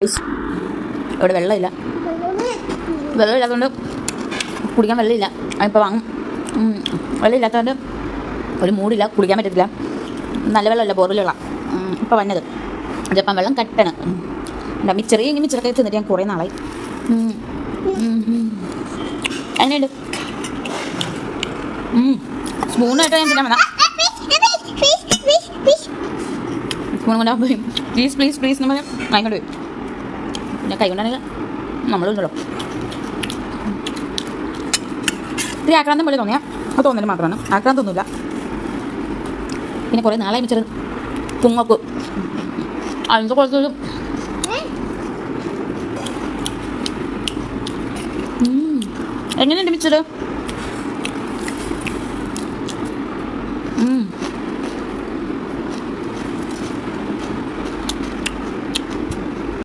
ഇവിടെ വെള്ളമില്ല, വെള്ളമില്ലാത്തതുകൊണ്ട് കുടിക്കാൻ വെള്ളമില്ല. ഇപ്പോൾ വാങ്ങും. വെള്ളമില്ലാത്തതുകൊണ്ട് ഒരു മൂടില്ല, കുടിക്കാൻ പറ്റത്തില്ല. നല്ല വെള്ളമല്ല, ബോറിലുള്ള ഇപ്പോൾ വന്നത്. അതിപ്പം വെള്ളം കട്ടണ്. ചെറിയ മിച്ചറൊക്കെ തിന്നിട്ട് ഞാൻ കുറേ നാളായി. അതിനുണ്ട് സ്പൂണായിട്ട് ഞാൻ തിന്നാൻ വേണം. സ്പൂൺ കൊണ്ടാ പോയി പ്ലീസ് പ്ലീസ് പ്ലീസ് എന്ന് പറഞ്ഞാൽ വാങ്ങിക്കൊണ്ട് പോയി. പിന്നെ കൈ കൊണ്ടാണെങ്കിൽ നമ്മളുണ്ടല്ലോ. ഇത്തിരി ആക്രാന്തം പോലെ തോന്നിയാൽ അത് തോന്നല് മാത്രമാണ്, ആക്രാന്തം ഒന്നുമില്ല. പിന്നെ കുറേ നാളായി മിച്ചറ് കുങ്ങോക്ക് അതിൻ്റെ കുറച്ചൊരു എങ്ങനെയുണ്ട് മിച്ചറ്?